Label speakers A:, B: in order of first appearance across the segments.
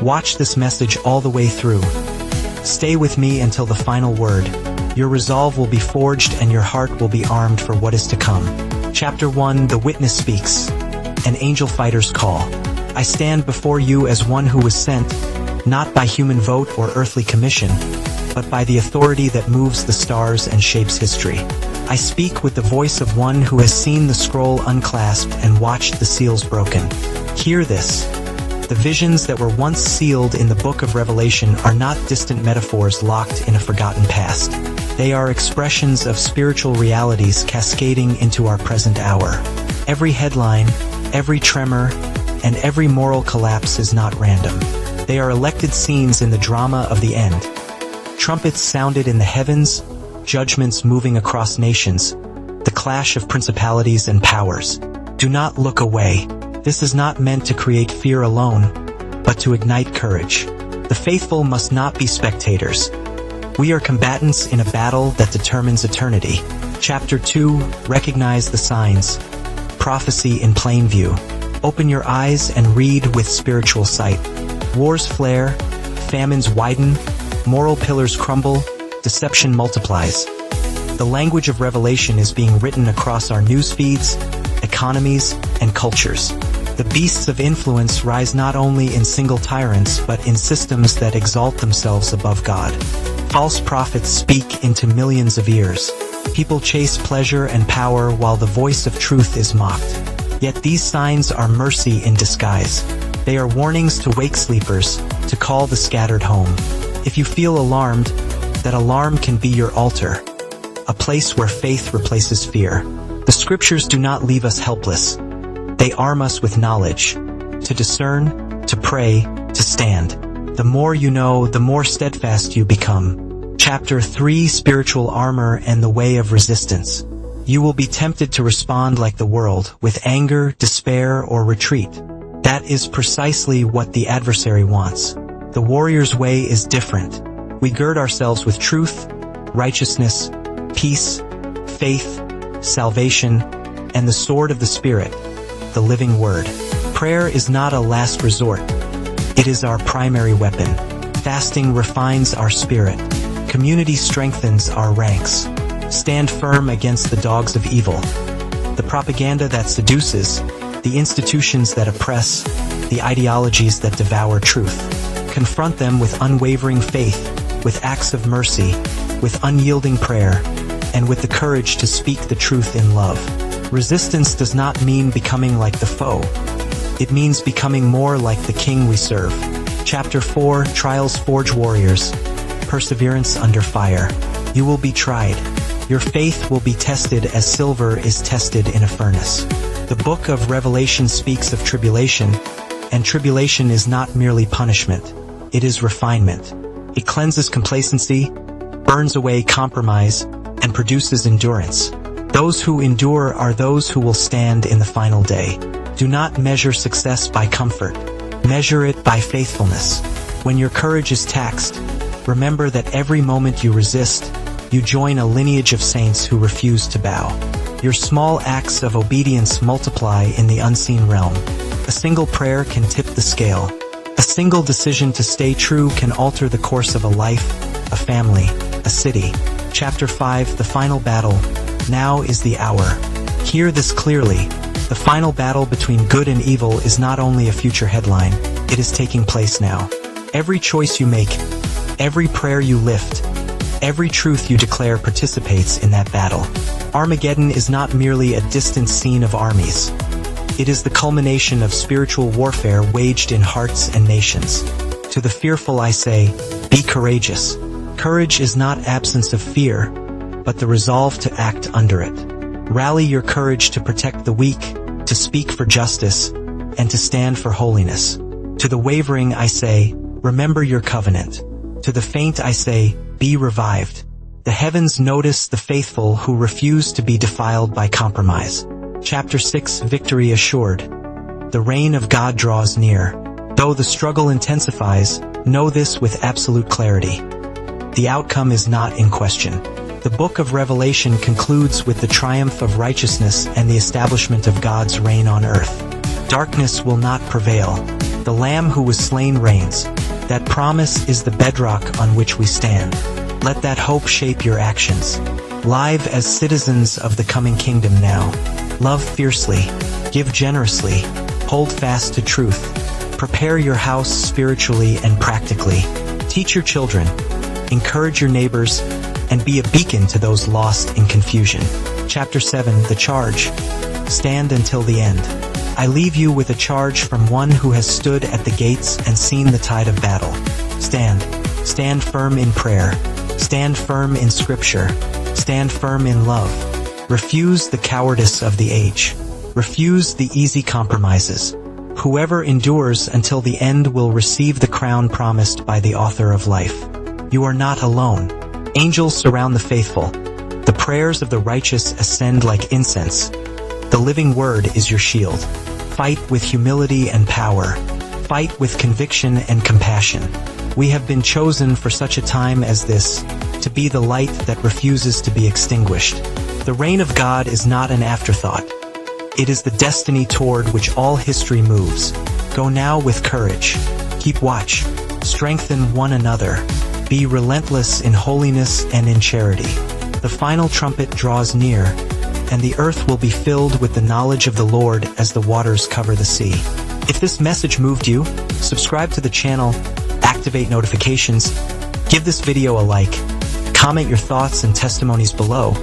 A: Watch this message all the way through. Stay with me until the final word. Your resolve will be forged and your heart will be armed for what is to come. Chapter 1. The Witness Speaks. An Angel Fighter's Call. I stand before you as one who was sent, not by human vote or earthly commission, but by the authority that moves the stars and shapes history. I speak with the voice of one who has seen the scroll unclasped and watched the seals broken. Hear this. The visions that were once sealed in the book of Revelation are not distant metaphors locked in a forgotten past. They are expressions of spiritual realities cascading into our present hour. Every headline, every tremor, and every moral collapse is not random. They are elected scenes in the drama of the end. Trumpets sounded in the heavens, judgments moving across nations, the clash of principalities and powers. Do not look away. This is not meant to create fear alone, but to ignite courage. The faithful must not be spectators. We are combatants in a battle that determines eternity. Chapter 2. Recognize the signs. Prophecy in plain view. Open your eyes and read with spiritual sight. Wars flare, famines widen, moral pillars crumble, deception multiplies. The language of Revelation is being written across our news feeds, economies, and cultures. The beasts of influence rise not only in single tyrants but in systems that exalt themselves above God. False prophets speak into millions of ears. People chase pleasure and power while the voice of truth is mocked. Yet these signs are mercy in disguise. They are warnings to wake sleepers, to call the scattered home. If you feel alarmed, that alarm can be your altar, a place where faith replaces fear. The scriptures do not leave us helpless. They arm us with knowledge, to discern, to pray, to stand. The more you know, the more steadfast you become. Chapter 3. Spiritual Armor and the Way of Resistance. You will be tempted to respond like the world, with anger, despair, or retreat. That is precisely what the adversary wants. The warrior's way is different. We gird ourselves with truth, righteousness, peace, faith, salvation, and the sword of the Spirit, the living word. Prayer is not a last resort. It is our primary weapon. Fasting refines our spirit. Community strengthens our ranks. Stand firm against the dogs of evil. The propaganda that seduces, the institutions that oppress, the ideologies that devour truth. Confront them with unwavering faith, with acts of mercy, with unyielding prayer, and with the courage to speak the truth in love. Resistance does not mean becoming like the foe. It means becoming more like the King we serve. Chapter 4. Trials forge warriors. Perseverance under fire. You will be tried. Your faith will be tested as silver is tested in a furnace. The book of Revelation speaks of tribulation, and tribulation is not merely punishment. It is refinement. It cleanses complacency, burns away compromise, and produces endurance. Those who endure are those who will stand in the final day. Do not measure success by comfort. Measure it by faithfulness. When your courage is taxed, remember that every moment you resist, you join a lineage of saints who refuse to bow. Your small acts of obedience multiply in the unseen realm. A single prayer can tip the scale. A single decision to stay true can alter the course of a life, a family, a city. Chapter 5. The Final Battle. Now is the hour. Hear this clearly. The final battle between good and evil is not only a future headline, it is taking place now. Every choice you make, every prayer you lift, every truth you declare participates in that battle. Armageddon is not merely a distant scene of armies. It is the culmination of spiritual warfare waged in hearts and nations. To the fearful I say, be courageous. Courage is not absence of fear, but the resolve to act under it. Rally your courage to protect the weak, to speak for justice, and to stand for holiness. To the wavering I say, remember your covenant. To the faint I say, be revived. The heavens notice the faithful who refuse to be defiled by compromise. Chapter 6. Victory assured. The reign of God draws near. Though the struggle intensifies, know this with absolute clarity. The outcome is not in question. The book of Revelation concludes with the triumph of righteousness and the establishment of God's reign on earth. Darkness will not prevail. The Lamb who was slain reigns. That promise is the bedrock on which we stand. Let that hope shape your actions. Live as citizens of the coming kingdom now. Love fiercely. Give generously. Hold fast to truth. Prepare your house spiritually and practically. Teach your children. Encourage your neighbors. And be a beacon to those lost in confusion. Chapter 7, The Charge. Stand until the end. I leave you with a charge from one who has stood at the gates and seen the tide of battle. Stand. Stand firm in prayer. Stand firm in scripture. Stand firm in love. Refuse the cowardice of the age. Refuse the easy compromises. Whoever endures until the end will receive the crown promised by the author of life. You are not alone. Angels surround the faithful. The prayers of the righteous ascend like incense. The living word is your shield. Fight with humility and power. Fight with conviction and compassion. We have been chosen for such a time as this, to be the light that refuses to be extinguished. The reign of God is not an afterthought. It is the destiny toward which all history moves. Go now with courage. Keep watch. Strengthen one another. Be relentless in holiness and in charity. The final trumpet draws near, and the earth will be filled with the knowledge of the Lord as the waters cover the sea. If this message moved you, subscribe to the channel, activate notifications, give this video a like, comment your thoughts and testimonies below,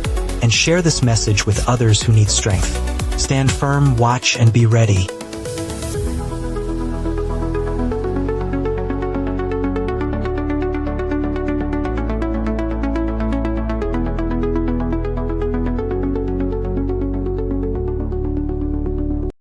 A: and share this message with others who need strength. Stand firm, watch, and be ready.